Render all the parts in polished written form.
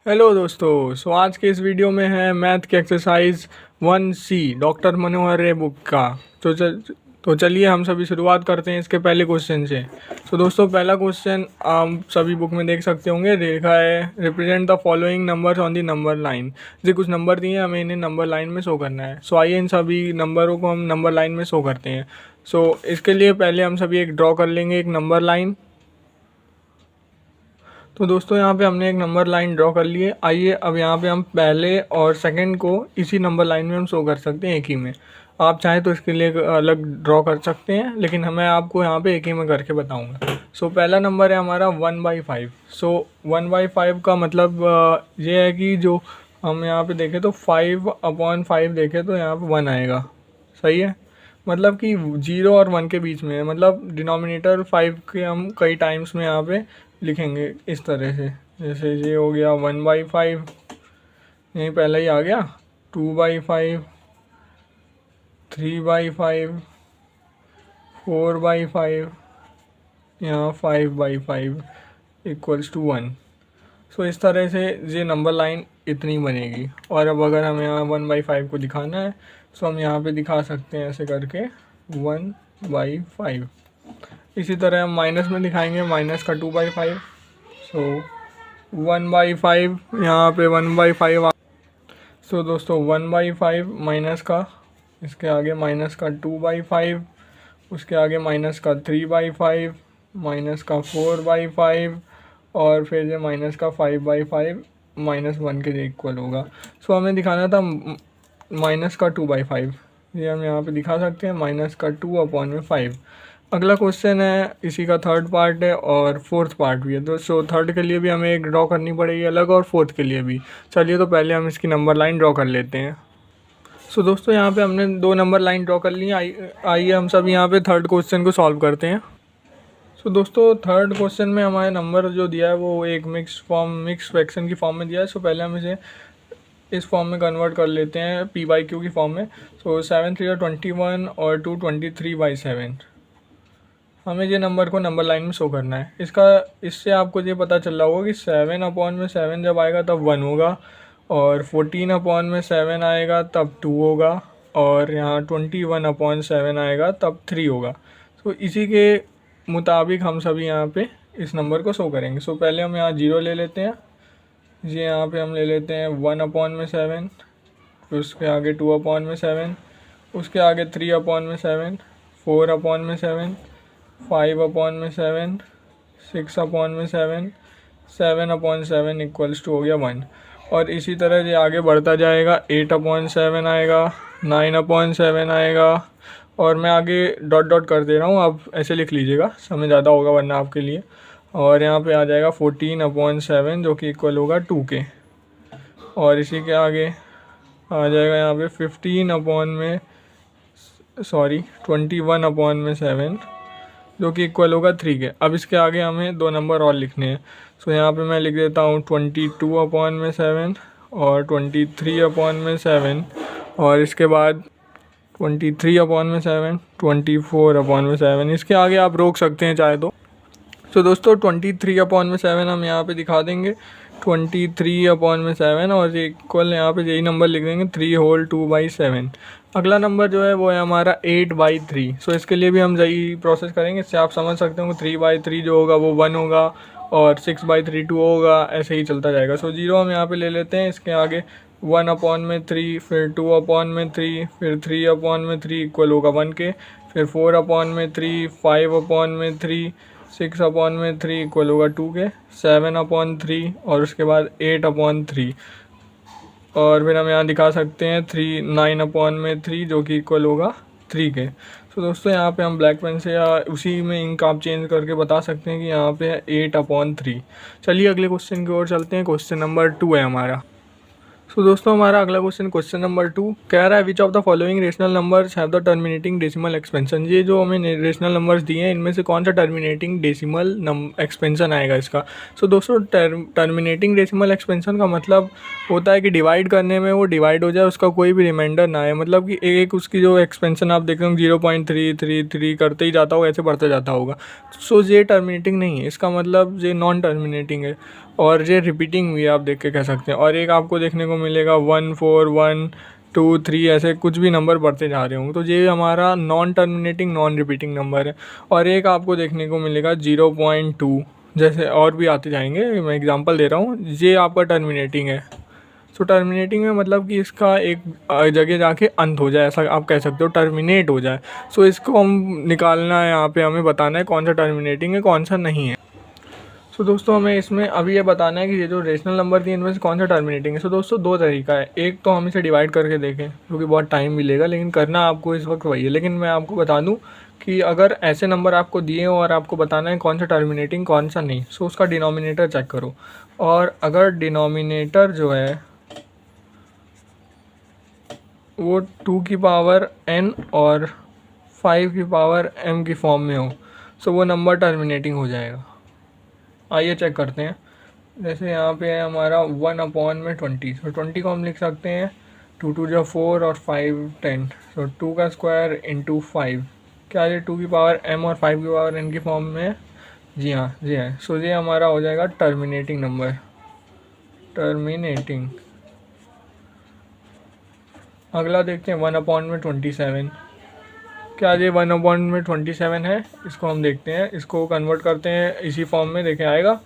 Hello दोस्तों। आज के इस वीडियो में है मैथ की एक्सरसाइज 1C डॉक्टर मनोहर रे बुक का। तो चलिए हम सभी शुरुआत करते हैं इसके पहले क्वेश्चन से। दोस्तों पहला क्वेश्चन आप सभी बुक में देख सकते होंगे, लिखा है represent the following numbers on the number line. जो कुछ नंबर दिए हमें इन्हें नंबर लाइन में शो करना है। आइए इन सभी नंबरों को हम नंबर लाइन में शो करते हैं। इसके लिए पहले हम सभी एक ड्रॉ कर लेंगे एक नंबर लाइन। तो दोस्तों यहाँ पे हमने एक नंबर लाइन ड्रॉ कर लिए। आइए अब यहाँ पे हम पहले और सेकंड को इसी नंबर लाइन में हम शो कर सकते हैं एक ही में। आप चाहें तो इसके लिए अलग ड्रॉ कर सकते हैं, लेकिन मैं आपको यहाँ पे एक ही में करके बताऊँगा। पहला नंबर है हमारा 1/5। 1/5 का मतलब ये है कि जो हम यहाँ पे देखें तो 5/5 देखें तो यहाँ पे 1 आएगा। सही है, मतलब कि 0 और 1 के बीच में है। मतलब डिनोमिनेटर 5 के हम कई टाइम्स में यहाँ पे लिखेंगे इस तरह से। जैसे ये हो गया 1/5, यहीं पहले ही आ गया 2/5, 3/5, 4/5, यहाँ 5/5 इक्वल्स टू 1। इस तरह से ये नंबर लाइन इतनी बनेगी। और अब अगर हमें यहाँ 1/5 को दिखाना है तो हम यहाँ पे दिखा सकते हैं ऐसे करके 1/5। इसी तरह हम माइनस में दिखाएंगे, माइनस का 2/5। 1/5 यहाँ पे 1/5 दोस्तों 1/5 माइनस का, इसके आगे माइनस का 2/5, उसके आगे माइनस का 3/5, माइनस का 4/5 और फिर ये माइनस का 5/5 -1 के इक्वल होगा। हमें दिखाना था माइनस का 2/5। ये हम यहाँ पे दिखा सकते हैं माइनस का 2/5। अगला क्वेश्चन है, इसी का थर्ड पार्ट है और फोर्थ पार्ट भी है। तो थर्ड के लिए भी हमें एक ड्रॉ करनी पड़ेगी अलग, और फोर्थ के लिए भी। चलिए तो पहले हम इसकी नंबर लाइन ड्रॉ कर लेते हैं। दोस्तों यहाँ पे हमने 2 नंबर लाइन ड्रॉ कर ली। आइए हम सब यहाँ पे थर्ड क्वेश्चन को सॉल्व करते हैं। दोस्तों थर्ड क्वेश्चन में हमारे नंबर जो दिया है वो एक मिक्स फ्रैक्शन की फॉर्म में दिया है। पहले हम इसे इस फॉर्म में कन्वर्ट कर लेते हैं p/q की फॉर्म में। 7 3 21 और 2 23/7। हमें ये नंबर को नंबर लाइन में शो करना है। इससे आपको ये पता चल रहा होगा कि 7/7 जब आएगा तब 1 होगा, और 14/7 आएगा तब 2 होगा, और यहाँ 21/7 आएगा तब 3 होगा। इसी के मुताबिक हम सभी यहाँ पे इस नंबर को शो करेंगे। पहले हम यहाँ 0 ले लेते हैं। ये यहाँ पे हम ले लेते हैं 1/7, फिर उसके आगे 2/7, उसके आगे 3/7, 4/7, 5/7, 6/7, 7/7 इक्वल्स टू हो गया 1। और इसी तरह ये आगे बढ़ता जाएगा। 8/7 आएगा, 9/7 आएगा, और मैं आगे डॉट डॉट कर दे रहा हूँ, आप ऐसे लिख लीजिएगा, समय ज़्यादा होगा वरना आपके लिए। और यहाँ पे आ जाएगा 14/7 जो कि इक्वल होगा 2 के। और इसी के आगे आ जाएगा यहाँ पे 21/7 जो कि इक्वल होगा 3 के। अब इसके आगे हमें 2 नंबर और लिखने हैं। यहाँ पे मैं लिख देता हूँ 22/7 और 23/7, और इसके बाद 23/7, 24/7। इसके आगे आप रोक सकते हैं चाहे तो। दोस्तों 23/7 हम यहाँ पे दिखा देंगे 23/7, और ये इक्वल यहाँ पे यही नंबर लिख देंगे 3 होल 2/7। अगला नंबर जो है वो है हमारा 8/3। इसके लिए भी हम यही प्रोसेस करेंगे। इससे आप समझ सकते हो कि 3/3 जो होगा वो 1 होगा, और 6/3 2 होगा, ऐसे ही चलता जाएगा। 0 हम यहाँ पे ले लेते हैं। इसके आगे 1/3, फिर 2/3, फिर 3/3 इक्वल होगा 1 के, फिर 4/3, 5/3, 6/3 इक्वल होगा 2 के, 7/3, और उसके बाद 8/3, और फिर हम यहाँ दिखा सकते हैं 9/3 जो कि इक्वल होगा 3 के। दोस्तों यहाँ पे हम ब्लैक पेन से या उसी में इंक आप चेंज करके बता सकते हैं कि यहाँ पे है 8/3। चलिए अगले क्वेश्चन की ओर चलते हैं। क्वेश्चन नंबर 2 है हमारा। सो दोस्तों हमारा अगला क्वेश्चन नंबर 2 कह रहा है which of the following rational numbers have the terminating decimal expansion. ये जो हमें रेशनल नंबर्स दिए हैं इनमें से कौन सा टर्मिनेटिंग डेसिमल एक्सपेंशन आएगा इसका। सो दोस्तों टर्मिनेटिंग डेसिमल एक्सपेंशन का मतलब होता है कि डिवाइड करने में वो डिवाइड हो जाए, उसका कोई भी रिमाइंडर ना आए। मतलब कि एक उसकी जो एक्सपेंशन आप देख रहे हो 0.333 करते ही जाता होगा, ऐसे बढ़ता जाता होगा। सो ये टर्मिनेटिंग नहीं है, इसका मतलब ये नॉन टर्मिनेटिंग है। और ये रिपीटिंग भी आप देख के कह सकते हैं। और एक आपको देखने को मिलेगा 1 4 1 2 3 ऐसे कुछ भी नंबर बढ़ते जा रहे होंगे, तो ये हमारा non terminating non repeating number है। और एक आपको देखने को मिलेगा 0.2 जैसे और भी आते जाएंगे, मैं एग्जांपल दे रहा हूँ, ये आपका टर्मिनेटिंग है। सो टर्मिनेटिंग में मतलब कि इसका एक जगह जाके अंत हो जाए, ऐसा आप कह सकते हो, टर्मिनेट हो जाए। सो इसको हम निकालना है, यहाँ पे हमें बताना है कौन सा टर्मिनेटिंग है कौन सा नहीं है। सो दोस्तों हमें इसमें अभी ये बताना है कि ये जो रेशनल नंबर दिए इनमें से कौन सा टर्मिनेटिंग है। सो दोस्तों दो तरीका है, एक तो हम इसे डिवाइड करके देखें क्योंकि बहुत टाइम भी लेगा, लेकिन करना आपको इस वक्त वही है। लेकिन मैं आपको बता दूं कि अगर ऐसे नंबर आपको दिए हो और आपको बताना है कौन सा टर्मिनेटिंग कौन सा नहीं, सो उसका डिनोमिनेटर चेक करो। और अगर डिनोमिनेटर जो है वो 2 की पावर n और 5 की पावर m की फॉर्म में हो, सो वो नंबर टर्मिनेटिंग हो जाएगा। आइए चेक करते हैं। जैसे यहाँ पे है हमारा 1/20, तो 20 को हम लिख सकते हैं 2 2 जो 4 और 5 10, तो 2 का स्क्वायर इंटू 5। क्या ये 2 की पावर m और 5 की पावर n की फॉर्म में है? जी हाँ, जी हाँ। सो ये हमारा हो जाएगा टर्मिनेटिंग नंबर, टर्मिनेटिंग। अगला देखते हैं 1/27। क्या ये 1/27 है? इसको हम देखते हैं, इसको कन्वर्ट करते हैं इसी फॉर्म में, देखें आएगा।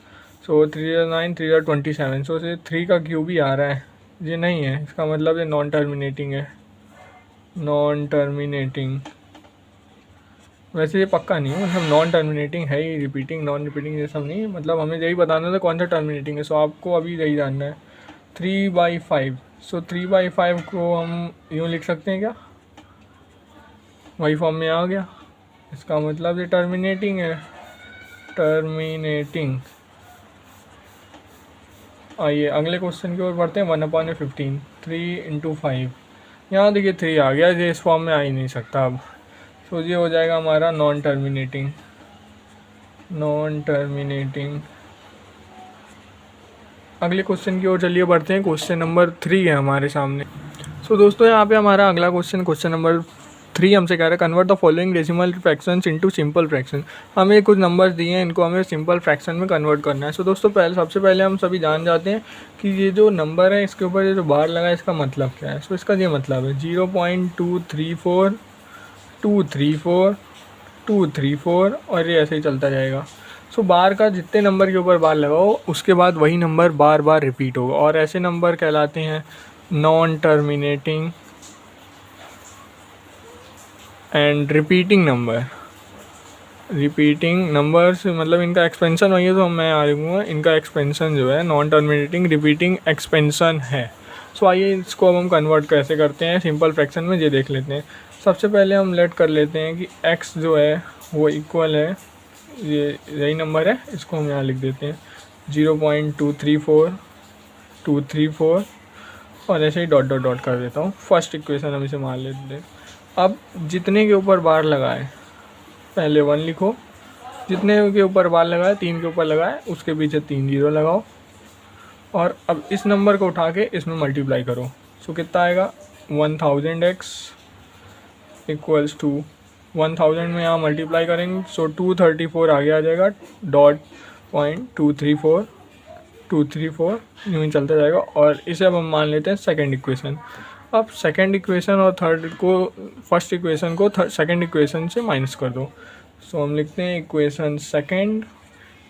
सो 3 9 3 27, सो ये 3 का क्यूब ही आ रहा है, ये नहीं है, इसका मतलब ये नॉन टर्मिनेटिंग है, नॉन टर्मिनेटिंग। वैसे ये पक्का नहीं है, मतलब नॉन टर्मिनेटिंग है ही, रिपीटिंग नॉन रिपीटिंग ये सब नहीं, मतलब हमें यही बताना था कौन सा टर्मिनेटिंग है। सो आपको अभी यही जानना है 3/5। सो 3/5 को हम यूँ लिख सकते हैं, क्या वही फॉर्म में आ गया, इसका मतलब ये टर्मिनेटिंग है, टर्मिनेटिंग। आइए अगले क्वेश्चन की ओर बढ़ते हैं। 1/15 3 इंटू 5, यहाँ देखिए 3 आ गया, ये इस फॉर्म में आ ही नहीं सकता अब। तो ये हो जाएगा हमारा नॉन टर्मिनेटिंग, नॉन टर्मिनेटिंग। अगले क्वेश्चन की ओर चलिए बढ़ते हैं। क्वेश्चन नंबर 3 है हमारे सामने। सो दोस्तों यहाँ पे हमारा अगला क्वेश्चन नंबर 3 हमसे कह रहा है convert the following decimal fractions into simple fraction. हमें कुछ नंबर्स दिए हैं, इनको हमें सिंपल फ्रैक्शन में कन्वर्ट करना है। सो दोस्तों सबसे पहले हम सभी जान जाते हैं कि ये जो नंबर है इसके ऊपर ये जो बार लगा है इसका मतलब क्या है। सो इसका ये मतलब है 0.234 234 234 और ये ऐसे ही चलता जाएगा। सो बार का जितने नंबर के ऊपर बार लगाओ उसके बाद वही नंबर बार बार रिपीट होगा, और ऐसे नंबर कहलाते हैं non terminating and repeating number. Repeating numbers मतलब इनका एक्सपेंशन वही है, तो मैं आ लूँगा इनका एक्सपेंशन जो है नॉन टर्मिनेटिंग रिपीटिंग एक्सपेंशन है। सो आइए इसको अब हम कन्वर्ट कैसे करते हैं सिंपल फ्रैक्शन में, ये देख लेते हैं। सबसे पहले हम लेट कर लेते हैं कि x जो है वो इक्वल है, ये यही नंबर है, इसको हम यहाँ लिख देते हैं 0.234 234 और ऐसे ही डॉट डॉट डॉट कर देता हूँ। फर्स्ट इक्वेशन हम इसे मान लेते हैं। अब जितने के ऊपर बार लगाए, पहले 1 लिखो, जितने के ऊपर बार लगाए 3 के ऊपर लगाए उसके पीछे 3 जीरो लगाओ, और अब इस नंबर को उठा के इसमें मल्टीप्लाई करो। सो कितना आएगा 1000x इक्वल्स टू 1000 में यहाँ मल्टीप्लाई करेंगे, सो 234 आगे आ जाएगा, डॉट पॉइंट 234 यूँ ही चलता जाएगा। और इसे अब हम मान लेते हैं सेकंड इक्वेशन। अब सेकंड इक्वेशन और थर्ड को फर्स्ट इक्वेशन को सेकंड इक्वेशन से माइनस कर दो। सो हम लिखते हैं equation second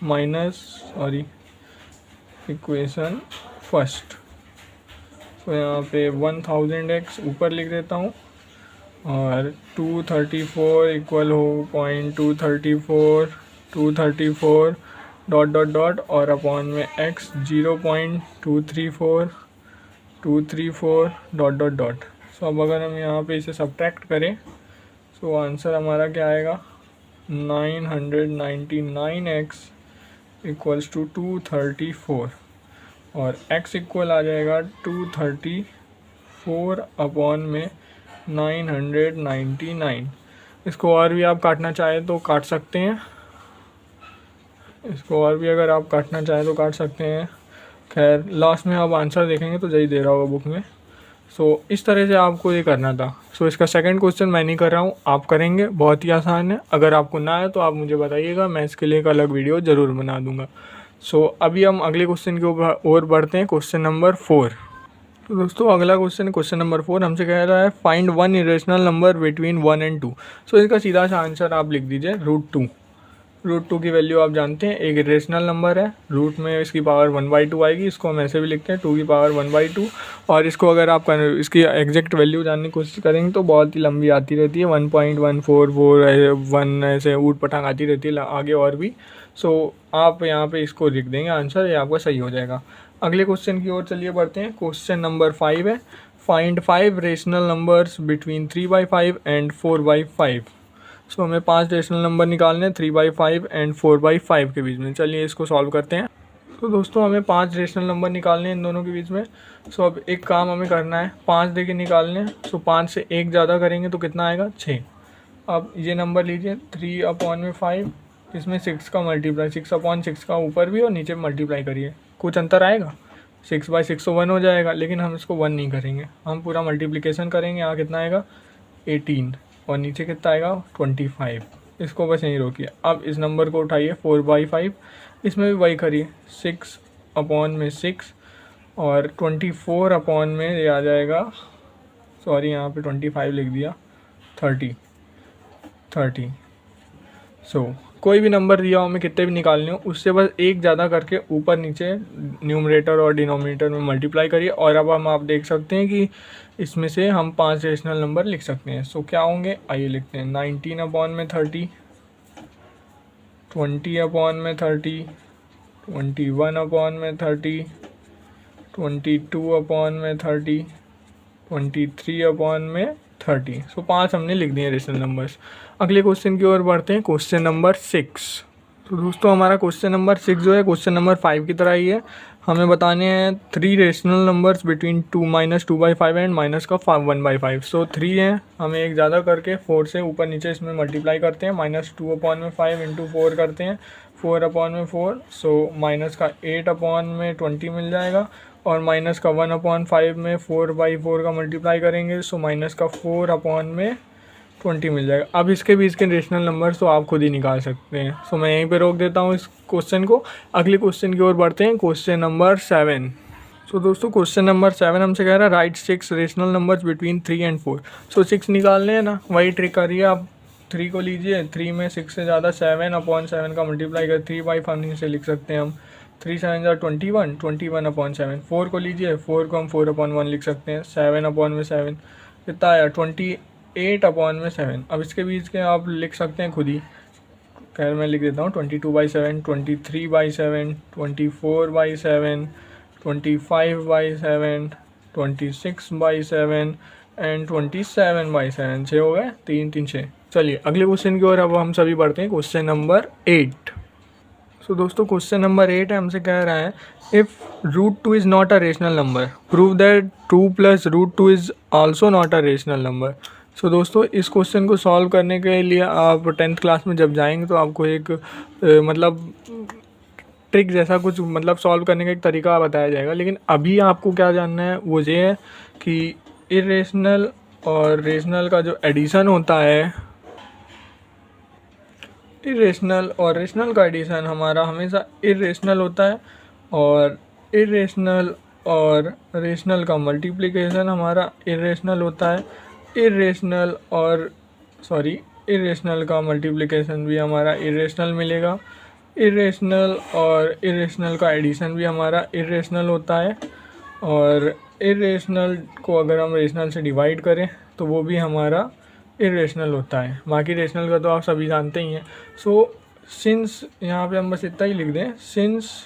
minus equation first. तो यहाँ पे 1000x ऊपर लिख देता हूँ और 234 इक्वल हो 234 डॉट डॉट डॉट और अपॉन में x 0.234 डॉट डॉट डॉट। सो अब अगर हम यहाँ पे इसे सब्ट्रैक्ट करें सो आंसर हमारा क्या आएगा 999x इक्वल्स टू 234। और x इक्वल आ जाएगा 234 अपॉन में 999। इसको और भी आप काटना चाहें तो काट सकते हैं, इसको और भी अगर आप काटना चाहें तो काट सकते हैं। खैर लास्ट में आप आंसर देखेंगे तो यही दे रहा होगा बुक में। इस तरह से आपको ये करना था। इसका सेकंड क्वेश्चन मैं नहीं कर रहा हूँ, आप करेंगे, बहुत ही आसान है। अगर आपको ना आए तो आप मुझे बताइएगा, मैं इसके लिए एक अलग वीडियो ज़रूर बना दूँगा। अभी हम अगले क्वेश्चन के ऊपर और बढ़ते हैं, क्वेश्चन नंबर 4। तो दोस्तों अगला क्वेश्चन नंबर 4 हमसे कह रहा है find one irrational number between 1 and 2। इसका सीधा सा आंसर आप लिख दीजिए √2। √2 की वैल्यू आप जानते हैं, एक इरेशनल नंबर है, रूट में इसकी पावर 1/2 आएगी, इसको हम ऐसे भी लिखते हैं 2 की पावर 1/2। और इसको अगर आप इसकी एग्जैक्ट वैल्यू जानने की कोशिश करेंगे तो बहुत ही लंबी आती रहती है, 1.144 ऐसे ऊट पटांग आती रहती है आगे और भी। आप यहाँ पे इसको लिख देंगे आंसर, ये आपका सही हो जाएगा। अगले क्वेश्चन की ओर चलिए बढ़ते हैं। क्वेश्चन नंबर 5 है find 5 rational numbers between 3/5 and 4/5। हमें 5 रेशनल नंबर निकालने हैं 3/5 एंड 4/5 के बीच में। चलिए इसको सॉल्व करते हैं। दोस्तों हमें 5 रेशनल नंबर निकालने हैं इन दोनों के बीच में। अब एक काम हमें करना है, 5 दे के निकालने हैं। 5 से 1 ज़्यादा करेंगे तो कितना आएगा, 6। अब ये नंबर लीजिए 3/5, इसमें 6 का मल्टीप्लाई, 6/6 का ऊपर भी और नीचे मल्टीप्लाई करिए, कुछ अंतर आएगा। 6/6 तो 1 हो जाएगा, लेकिन हम इसको 1 नहीं करेंगे, हम पूरा मल्टीप्लिकेशन करेंगे। यहाँ कितना आएगा 18 और नीचे कितना आएगा 25। इसको बस यहीं रोकिए। अब इस नंबर को उठाइए 4/5, इसमें भी वही करिए 6/6 और 24 में ये आ जाएगा, सॉरी यहाँ पे 25 लिख दिया, 30। कोई भी नंबर दिया हो, हमें कितने भी निकालने हो, उससे बस 1 ज़्यादा करके ऊपर नीचे न्यूमरेटर और डिनोमिनेटर में मल्टीप्लाई करिए। और अब आप देख सकते हैं कि इसमें से हम 5 रेशनल नंबर लिख सकते हैं। क्या होंगे, आइए लिखते हैं। 19/30, 20/30, 21/30, 22/30, 23/30। 5 हमने लिख दिए रेशनल नंबर्स। अगले क्वेश्चन की ओर बढ़ते हैं, क्वेश्चन नंबर 6। दोस्तों हमारा क्वेश्चन नंबर 6 जो है क्वेश्चन नंबर 5 की तरह ही है। हमें बताने हैं 3 रेशनल नंबर्स बिटवीन 2/5 एंड -1/5। 3 हैं, हमें एक ज़्यादा करके 4 से ऊपर नीचे इसमें मल्टीप्लाई करते हैं। -2/5 इंटू 4 करते हैं, 4/4। माइनस का 8/20 मिल जाएगा और माइनस का 1/5 में 4/4 का मल्टीप्लाई करेंगे, माइनस का 4/20 मिल जाएगा। अब इसके बीच के रेशनल नंबर तो आप खुद ही निकाल सकते हैं। मैं यहीं पे रोक देता हूँ इस क्वेश्चन को। अगले क्वेश्चन की ओर बढ़ते हैं, क्वेश्चन नंबर 7। दोस्तों क्वेश्चन नंबर 7 हमसे कह रहा है right 6 rational numbers between 3 and 4। 6 निकालने हैं ना, वही ट्रिक करिए आप। 3 को लीजिए, 3 में 6 से ज़्यादा 7/7 का मल्टीप्लाई कर 3/5 से लिख सकते हैं हम। 3 7 21, 21/7। 4 को लीजिए, 4 को हम 4/1 लिख सकते हैं। 7/7 कितना आया 28/7। अब इसके बीच के आप लिख सकते हैं खुद ही, खैर मैं लिख देता हूँ 22/7, 23/7, 24/7, 25/7, 26/7 एंड 27/7। 6 हो गए, 3 3 6। चलिए अगले क्वेश्चन की ओर अब हम सभी बढ़ते हैं, क्वेश्चन नंबर 8। दोस्तों क्वेश्चन नंबर 8 है, हमसे कह रहा है if √2 is not a rational number prove that 2 + √2 is also not a rational number. दोस्तों इस क्वेश्चन को सॉल्व करने के लिए आप 10th क्लास में जब जाएंगे तो आपको एक मतलब ट्रिक जैसा कुछ सॉल्व करने का एक तरीका बताया जाएगा। लेकिन अभी आपको क्या जानना है वो ये है कि इरेशनल और रेशनल का जो एडिशन होता है, इरेशनल और रेशनल का एडिशन हमारा हमेशा इरेशनल होता है और इरेशनल और रेशनल का मल्टीप्लिकेशन हमारा इरेशनल होता है। इरेशनल का मल्टीप्लिकेशन भी हमारा इरेशनल मिलेगा। इरेशनल और इरेशनल का एडिशन भी हमारा इरेशनल होता है और इरेशनल को अगर हम रेशनल से डिवाइड करें तो वो भी हमारा इरेशनल होता है। बाकी रेशनल का तो आप सभी जानते ही हैं। सिंस यहाँ पे हम बस इतना ही लिख दें, since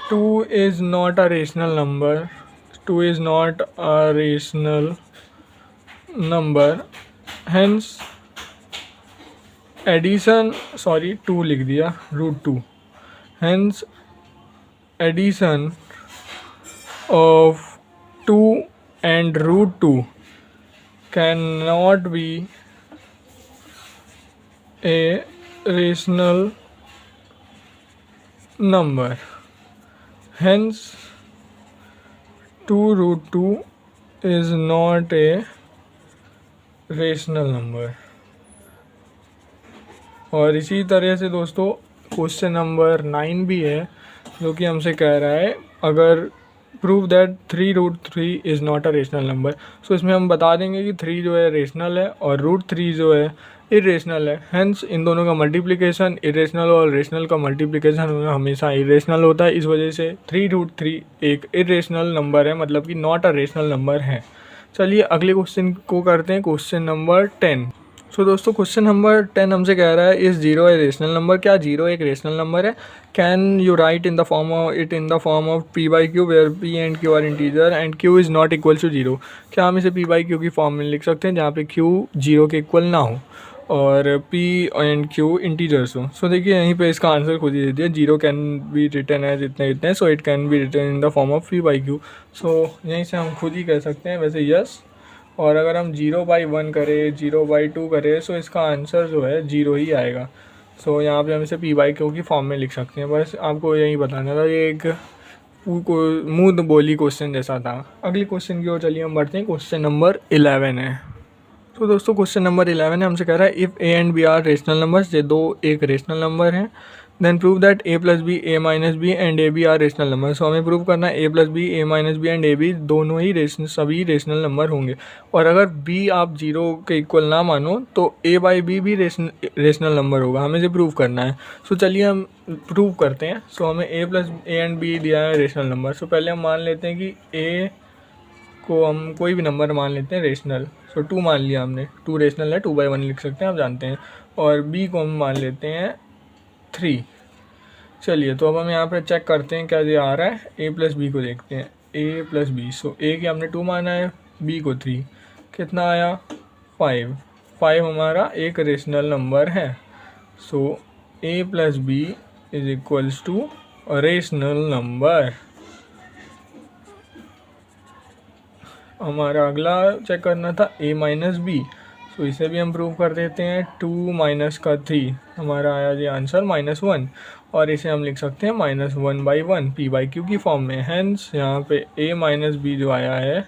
2 is not a rational number, 2 is not a rational number, hence addition 2 लिख दिया √2, hence addition of 2 and root 2 cannot be a rational number, hence 2 root 2 is not a rational number। और इसी तरह से दोस्तों क्वेश्चन नंबर 9 भी है, जो कि हमसे कह रहा है अगर prove that 3 root 3 is not a rational number. So इसमें हम बता देंगे कि 3 जो है रेशनल है और रूट 3 जो है इरेशनल है। हेंस इन दोनों का मल्टीप्लिकेशन इरेशनल और रेशनल का मल्टीप्लिकेशन हमेशा इरेशनल होता है। इस वजह से 3 रूट 3 एक इरेशनल नंबर है, मतलब कि नॉट अ रेशनल नंबर है। चलिए अगले क्वेश्चन को करते हैं, क्वेश्चन नंबर 10। सो दोस्तों क्वेश्चन नंबर 10 हमसे कह रहा है is zero a rational number. क्या जीरो एक रेशनल नंबर है? Can you write in the form of P by Q where P and Q are integer and Q is not equal to zero. क्या हम इसे P by Q की form में लिख सकते हैं जहाँ पे क्यू जीरो के इक्वल ना हो और पी एंड क्यू इंटीजर्स हो? सो देखिए यहीं पे इसका आंसर खुद ही दे दिया, zero can be written as इतने इतने, so it can be written in the form of P by q. So यहीं से हम खुद ही कह सकते हैं वैसे यस। और अगर हम 0/1 करें 0/2 करें सो इसका आंसर जो है 0 ही आएगा। सो यहाँ पे हम इसे पी बाई क्यू की फॉर्म में लिख सकते हैं। बस आपको यही बताना था, ये एक मुँह बोली क्वेश्चन जैसा था। अगले क्वेश्चन की ओर चलिए हम बढ़ते हैं, क्वेश्चन नंबर 11 है। तो दोस्तों क्वेश्चन नंबर 11 है, हमसे कह रहा है if a and b are rational numbers, ये दो एक रेशनल नंबर हैं, then prove that a plus b a minus b and a b are rational number. So हमें प्रूव करना है a plus b a minus b and a b दोनों ही सभी रेशनल नंबर होंगे। और अगर बी आप जीरो के इक्वल ना मानो तो ए बाई बी भी रेशनल नंबर होगा, हमें इसे प्रूव करना है। सो चलिए हम प्रूव करते हैं। सो हमें ए प्लस ए एंड बी दिया है रेशनल नंबर। सो पहले हम मान लेते हैं कि ए को हम कोई भी नंबर मान लेते हैं रेशनल। सो 2 मान लिया हमने, 2 रेशनल है, 2/1 लिख सकते हैं, आप जानते हैं। और बी को हम मान लेते हैं 3। चलिए तो अब हम यहाँ पर चेक करते हैं क्या ये आ रहा है। ए प्लस बी को देखते हैं, ए प्लस बी। सो ए की हमने 2 माना है, बी को 3, कितना आया 5। 5 हमारा एक रेशनल नंबर है। So a plus b is equals to rational number. हमारा अगला चेक करना था ए माइनस बी। सो इसे भी हम प्रूव कर देते हैं, 2 माइनस का 3 हमारा आया ये आंसर -1। और इसे हम लिख सकते हैं -1/1 पी बाई क्यू की फॉर्म में। हैंस यहाँ पे ए माइनस बी जो आया है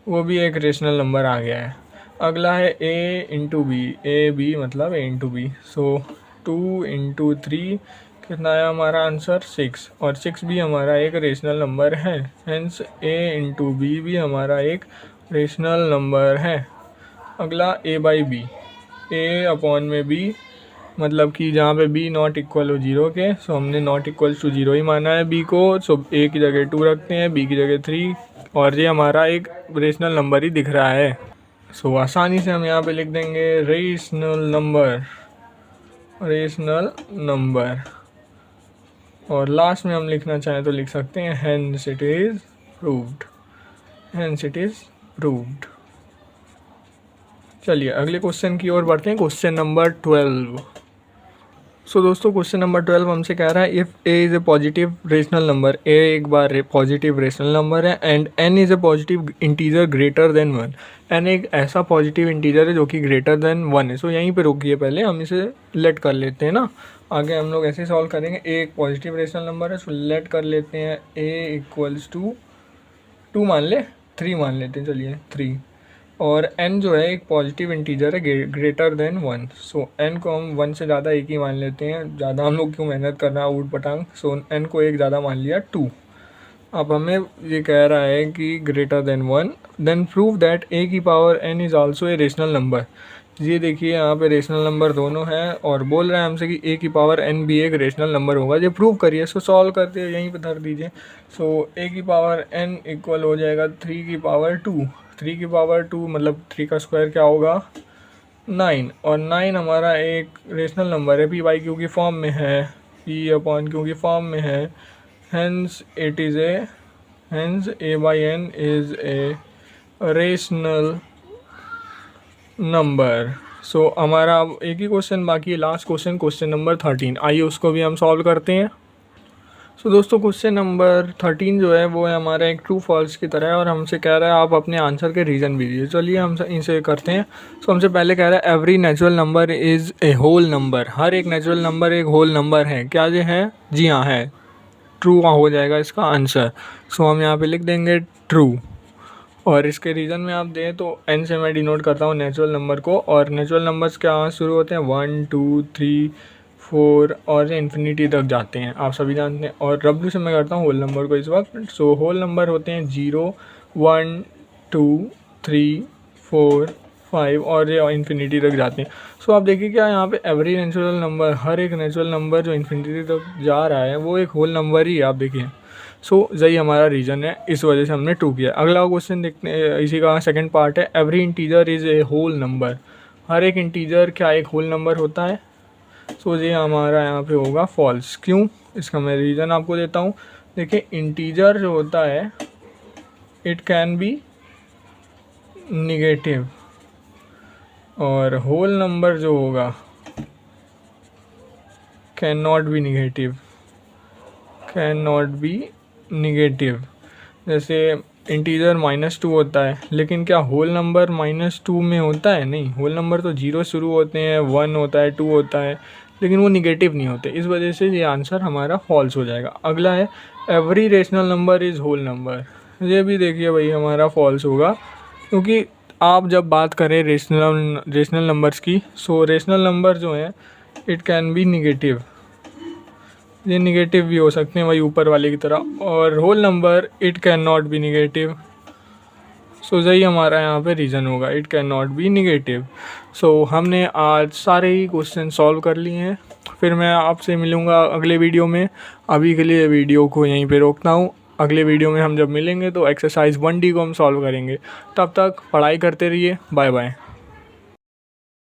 वो भी एक रेशनल नंबर आ गया है। अगला है ए इंटू बी, ए बी मतलब ए इंटू बी। सो 2 इंटू 3 कितना आया हमारा आंसर 6, और 6 भी हमारा एक रेशनल नंबर है। हेंस ए इंटू बी भी हमारा एक रेशनल नंबर है। अगला ए बाई बी, ए अपॉन में बी मतलब कि जहाँ पे बी नॉट इक्वल हो 0 के। सो हमने नॉट इक्वल टू 0 ही माना है बी को। सो ए की जगह 2 रखते हैं, बी की जगह 3, और ये हमारा एक रेशनल नंबर ही दिख रहा है। सो आसानी से हम यहाँ पे लिख देंगे रेशनल नंबर। और लास्ट में हम लिखना चाहें तो लिख सकते हैं हेंस इट इज़ प्रूव्ड। चलिए अगले क्वेश्चन की ओर बढ़ते हैं, क्वेश्चन नंबर 12। सो दोस्तों क्वेश्चन नंबर 12 हमसे कह रहा है if a is a positive rational number, a एक बार पॉजिटिव रेशनल नंबर है, and n is a positive integer greater than 1। N एक ऐसा पॉजिटिव इंटीजर है जो कि ग्रेटर देन 1 है। सो यहीं पे रोकिए, पहले हम इसे लेट कर लेते हैं ना, आगे हम लोग ऐसे सॉल्व करेंगे। ए एक पॉजिटिव रेशनल नंबर है, सो लेट कर लेते हैं ए इक्वल्स टू 2 मान ले, 3 मान लेते हैं, चलिए 3। और n जो है एक पॉजिटिव इंटीजर है ग्रेटर देन 1। सो n को हम 1 से ज़्यादा एक ही मान लेते हैं, ज़्यादा हम लोग क्यों मेहनत करना ऊट पटांग। सो n को एक ज़्यादा मान लिया 2। अब हमें ये कह रहा है कि greater than 1, then prove that a की power n is also a rational number. ये देखिए यहाँ पे रेशनल नंबर दोनों हैं और बोल रहा है हमसे कि a की पावर n भी एक रेशनल नंबर होगा। ये प्रूव करिए। सो सॉल्व करते हैं, यहीं पे धर दीजिए। सो a की पावर n इक्वल हो जाएगा 3 की पावर 2। 3 की पावर 2 मतलब 3 का स्क्वायर क्या होगा 9, और 9 हमारा एक रेशनल नंबर है, पी बाई क्यू की फॉर्म में है, पी अपॉन क्यू की फॉर्म में है। Hence a by n is a rational number. So हमारा अब एक ही क्वेश्चन बाकी है, लास्ट क्वेश्चन, क्वेश्चन नंबर 13। आइए उसको भी हम सॉल्व करते हैं। सो दोस्तों क्वेश्चन नंबर 13 जो है वो है हमारा एक ट्रू फॉल्स की तरह है और हमसे कह रहा है आप अपने आंसर के रीज़न भी दीजिए। चलिए हम इसे करते हैं। सो हमसे पहले कह रहा है every natural number is a whole number. हर एक नेचुरल नंबर एक होल नंबर है। क्या ये है? जी हाँ है। ट्रू हो जाएगा इसका आंसर। सो हम यहाँ पे लिख देंगे ट्रू। और इसके रीज़न में आप दें तो एन से मैं डिनोट करता हूँ नेचुरल नंबर को, और नेचुरल नंबर्स क्या शुरू होते हैं 1 2 3 4 और इन्फिनिटी तक जाते हैं, आप सभी जानते हैं। और डब्ल्यू से मैं करता हूँ होल नंबर को इस वक्त। सो होल नंबर होते हैं 0 1 2 3 4 5 और ये इन्फिनिटी तक जाते हैं। सो आप देखिए क्या यहाँ पे एवरी नेचुरल नंबर, हर एक नेचुरल नंबर जो इन्फिनिटी तक जा रहा है वो एक होल नंबर ही है, आप देखिए। सो यही हमारा रीज़न है, इस वजह से हमने ट्रू किया। अगला क्वेश्चन देखते हैं, इसी का सेकंड पार्ट है every integer is a whole number. हर एक इंटीजर क्या एक होल नंबर होता है? सो ये हमारा यहाँ पे होगा फॉल्स। क्यों? इसका मैं रीज़न आपको देता हूँ। देखिए इंटीजर जो होता है इट कैन बी निगेटिव, और होल नंबर जो होगा can not be negative, can not be negative. जैसे इंटीजर -2 होता है, लेकिन क्या होल नंबर -2 में होता है? नहीं, होल नंबर तो 0 शुरू होते हैं, 1 होता है, 2 होता है, लेकिन वो निगेटिव नहीं होते। इस वजह से ये आंसर हमारा फॉल्स हो जाएगा। अगला है every rational number is whole number. ये भी देखिए भाई हमारा फॉल्स होगा, क्योंकि आप जब बात करें रेशनल नंबर्स की, सो रेशनल नंबर जो हैं इट कैन बी निगेटिव, ये निगेटिव भी हो सकते हैं वही ऊपर वाले की तरह। और whole number it can not be negative. So यही हमारा यहाँ पे रीज़न होगा, it can not be negative. So हमने आज सारे ही क्वेश्चन सॉल्व कर लिए हैं। फिर मैं आपसे मिलूँगा अगले वीडियो में। अभी के लिए वीडियो को यहीं पे रोकता हूँ। अगले वीडियो में हम जब मिलेंगे तो एक्सरसाइज 1D को हम सॉल्व करेंगे। तब तक पढ़ाई करते रहिए। Bye bye.